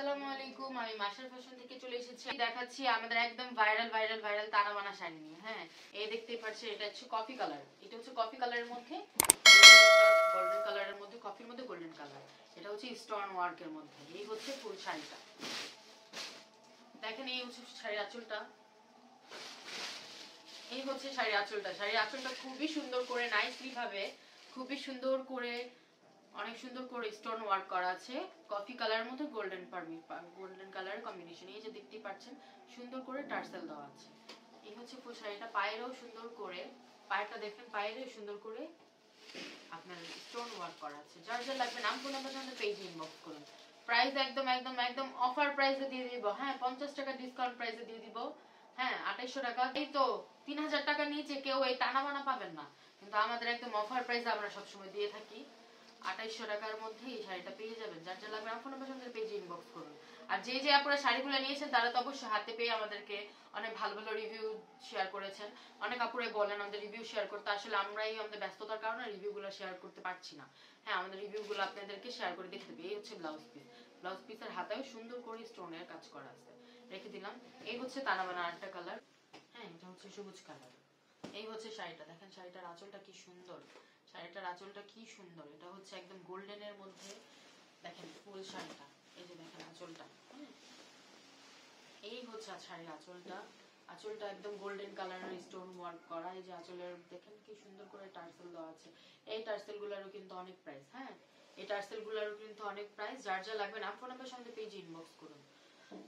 আসসালামু আলাইকুম, আমি মাশার ফ্যাশন থেকে চলে এসেছি। দেখাচ্ছি আমাদের একদম ভাইরাল তানা বানা শাড়ি নিয়ে। হ্যাঁ, এই দেখতেই পাচ্ছেন, এটা হচ্ছে কফি কালার। এটা হচ্ছে কফি কালারের মধ্যে গোল্ডেন কালারের মধ্যে, কফির মধ্যে গোল্ডেন কালার। এটা হচ্ছে স্টোন ওয়ার্কের মধ্যে। এই হচ্ছে ফুল শাড়িটা। দেখেন, এই হচ্ছে শাড়ির আঁচলটা। এই হচ্ছে শাড়ির আঁচলটা। শাড়ির আঁচলটা খুবই সুন্দর করে নাইসলি ভাবে, খুবই সুন্দর করে, অনেক সুন্দর করে স্টোন ওয়ার্ক করা আছে। কফি কালারের মধ্যে গোল্ডেন কালারের কম্বিনেশন। এই যে দেখতেই পাচ্ছেন, সুন্দর করে টার্সেল দেওয়া আছে। এই হচ্ছে ফুল শাড়িটা। পায়েরও সুন্দর করে, পায়েরটা দেখেন, পায়েরও সুন্দর করে আপনার স্টোন ওয়ার্ক করা আছে। যার যা লাগবে নাম ফোন নাম্বার আমাদের পেজে ইনবক্স করুন। প্রাইস একদম একদম একদম অফার প্রাইসে দিয়ে দিব। হ্যাঁ, 50 টাকা ডিসকাউন্ট প্রাইসে দিয়ে দিব। হ্যাঁ, 2800 টাকা। এই তো 3000 টাকার নিচে কেউ এই টানা বানা পাবেন না, কিন্তু আমাদের একদম অফার প্রাইসে আমরা সবসময় দিয়ে থাকি। 2800 টাকার মধ্যে এই শাড়িটা পেয়ে যাবেন। যার যা লাগবে আমার ফোন নাম্বার আমাদের পেজে ইনবক্স করুন। আর যে যে আপনারা শাড়িগুলো নিয়েছেন তারা তো অবশ্যই হাতে পেয়ে আমাদেরকে অনেক ভালো ভালো রিভিউ শেয়ার করেছেন। অনেক আপুরে বলেন আমাদের রিভিউ শেয়ার করতে, আসলে আমরাই আমাদের ব্যস্ততার কারণে রিভিউগুলো শেয়ার করতে পারছি না। হ্যাঁ, আমাদের রিভিউগুলো আপনাদেরকে শেয়ার করে দেখতে হবে। এই হচ্ছে ব্লাউজ পিস। ব্লাউজ পিসের হাতেও সুন্দর করে স্টোনের কাজ করা আছে, রেখে দিলাম। এই হচ্ছে তানাবানা আরেকটা কালার। হ্যাঁ, এটা হচ্ছে সবুজ কালার। এই হচ্ছে শাড়িটা। দেখেন শাড়িটার আঁচলটা কি সুন্দর। শাড়িটার আঁচলটা কি সুন্দর। এটা হচ্ছে একদম গোল্ডেনের মধ্যে। দেখেন ফুল শাড়িটা। এই যে দেখেন আঁচলটা। এই হচ্ছে শাড়ির আঁচলটা। আঁচলটা একদম গোল্ডেন কালারের স্টোন ওয়ার্ক করা। এই যে আঁচলের দেখেন কি সুন্দর করে টার্সেল দেওয়া আছে। এই টার্সেল গুলারও কিন্তু অনেক প্রাইস। হ্যাঁ, এই টার্সেল গুলারও কিন্তু অনেক প্রাইস। যার যা লাগবে না ফোন নাম্বার সঙ্গে পেজে ইনবক্স করুন।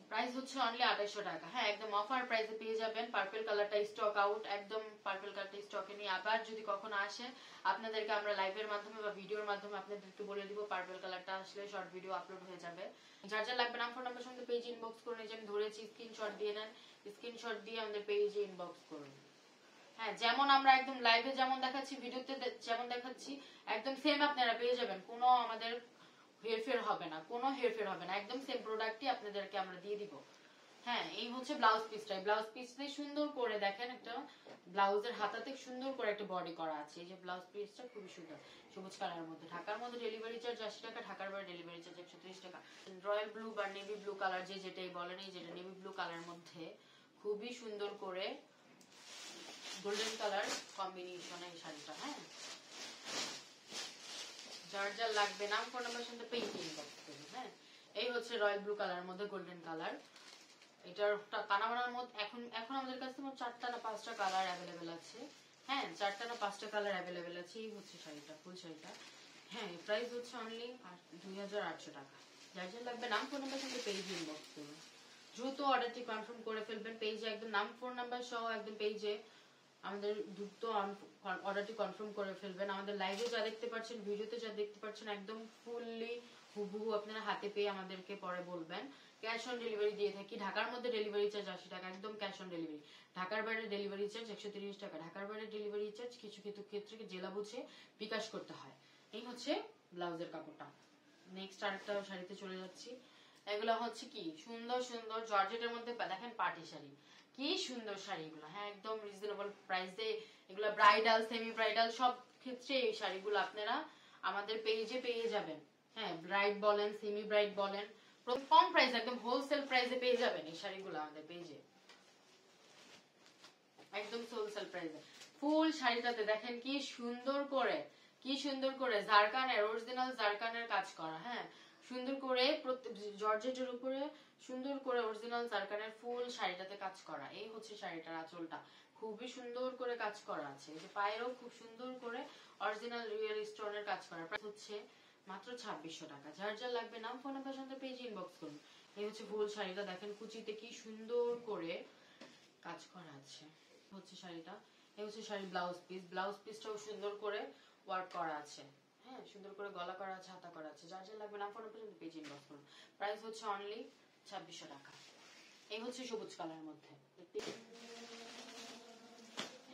প্রাইস হচ্ছে অনলি 2800 টাকা। হ্যাঁ, একদম অফার প্রাইসে পেয়ে যাবেন। পার্পল কালারটা স্টক আউট, একদম পার্পল কালারটা স্টকে নিয়ে আবার যদি কখনো আসে আপনাদেরকে আমরা লাইভের মাধ্যমে বা ভিডিওর মাধ্যমে আপনাদেরকে বলে দিব। পার্পল কালারটা আসলে শর্ট ভিডিও আপলোড হয়ে যাবে। যার যা লাগবে নাম ফোন নাম্বার সঙ্গে পেজে ইনবক্স করুন। এই যে আমি ধরেছি, স্ক্রিনশট দিয়ে নেন। স্ক্রিনশট দিয়ে আমাদের পেজে ইনবক্স করুন। হ্যাঁ, যেমন আমরা একদম লাইভে যেমন দেখাচ্ছি, ভিডিওতে যেমন দেখাচ্ছি, একদম সেম আপনারা পেয়ে যাবেন। কোনো আমাদের হেরফের হবে না, কোনো হেরফের হবে না। একদম সেম প্রোডাক্টই আপনাদেরকে আমরা দিয়ে দিব। হ্যাঁ, এই হচ্ছে ব্লাউজ পিসটা। ব্লাউজ পিসটাই সুন্দর করে দেখেন, একটা ব্লাউজের হাতাতে সুন্দর করে একটা বডি করা আছে। এই যে ব্লাউজ পিসটা খুবই সুন্দর, সবুজ কালারের মধ্যে। ঢাকার মধ্যে ডেলিভারি চার্জ 80 টাকা, ঢাকার বাইরে ডেলিভারি চার্জ 130 টাকা। রয়্যাল ব্লু বা নেভি ব্লু কালার, যে যেটাই বলেন, এই যেটা নেভি ব্লু কালারের মধ্যে খুবই সুন্দর করে গোল্ডেন কালার কম্বিনেশনে এই শাড়িটা। হ্যাঁ, যার যার লাগবে নাম ফোন নাম্বার সাথে পেজে ইনবক্স করুন। হ্যাঁ, এই হচ্ছে রয়্যাল ব্লু কালারের মধ্যে গোল্ডেন কালার। এটার কানাবানার মধ্যে এখন এখন আমাদের কাছে 4টা না 5টা কালার অ্যাভেলেবেল আছে। হ্যাঁ, 4টা না 5টা কালার অ্যাভেলেবেল আছে। এই হচ্ছে শাড়িটা, ফুল শাড়িটা। হ্যাঁ, প্রাইস হচ্ছে অনলি 2800 টাকা। যার যার লাগবে নাম ফোন নাম্বার সাথে পেজে ইনবক্স করুন। দ্রুত অর্ডারটি কনফার্ম করে ফেলবেন। পেজে একদম নাম ফোন নাম্বার সহ একদম পেজে আমাদের দ্রুত অর্ডারটি কনফার্ম করে ফেলবেন। আমাদের লাইভে যা দেখতে পাচ্ছেন, ভিডিওতে যা দেখতে পাচ্ছেন, একদম ফুললি হুবহু আপনারা হাতে পেয়ে আমাদেরকে পরে বলবেন। ক্যাশ অন ডেলিভারি দিয়ে থাকি। ঢাকার মধ্যে ডেলিভারি চার্জ 80 টাকা, একদম ক্যাশ অন ডেলিভারি। ঢাকার বাইরে ডেলিভারি চার্জ 130 টাকা। ঢাকার বাইরে ডেলিভারি চার্জ কিছু কিছু ক্ষেত্রে জেলা বুঝে বিকাশ করতে হয়। এই হচ্ছে ব্লাউজের কাপড়টা। নেক্সট আরেকটা শাড়িতে চলে যাচ্ছি। এগুলো হচ্ছে কি সুন্দর সুন্দর জর্জেটের মধ্যে দেখেন পার্টি শাড়ি। কি সুন্দর শাড়িগুলো। হ্যাঁ, একদম রিজনেবল প্রাইসে এগুলো ব্রাইডাল, সেমি ব্রাইডাল সব ক্ষেত্রে এই শাড়িগুলো আপনারা আমাদের পেজে পেয়ে যাবেন। হ্যাঁ, ব্রাইড বলেন, সেমি ব্রাইড বলেন, কম প্রাইস, একদম হোলসেল প্রাইসে পেয়ে যাবেন এই শাড়িগুলো আমাদের পেজে, একদম হোলসেল প্রাইসে। ফুল শাড়িটাতে দেখেন কি সুন্দর করে, কি সুন্দর করে জারকানের, অরিজিনাল জারকানের কাজ করা। হ্যাঁ, সুন্দর করে জর্জেটের উপরে সুন্দর করে অরিজিনাল জারকানের ফুল শাড়িটাতে কাজ করা। এই হচ্ছে শাড়িটার আঁচলটা, খুবই সুন্দর করে কাজ করা আছে। এই যে পায়েরও খুব সুন্দর করে অরিজিনাল রিয়েল স্টোনের কাজ করা। প্রাইস হচ্ছে মাত্র 2600 টাকা। যার যার লাগবে নাম ফোন নাম্বার সাথে পেজে ইনবক্স করুন। এই হচ্ছে ফুল শাড়িটা। দেখেন কুচিতে কি সুন্দর করে কাজ করা আছে। হচ্ছে শাড়িটা। এই হচ্ছে শাড়ির ব্লাউজ পিস। ব্লাউজ পিসটাও সুন্দর করে ওয়ার্ক করা আছে। হ্যাঁ, সুন্দর করে গলা করা আছে, হাতা করা আছে। যার যার লাগবে নাম ফোন পর্যন্ত পেজ ইনবক্স করুন। প্রাইস হচ্ছে অনলি 2600 টাকা। এই হচ্ছে সবুজ কালারের মধ্যে।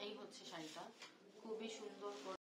এই হচ্ছে শাড়িটা, খুবই সুন্দর করে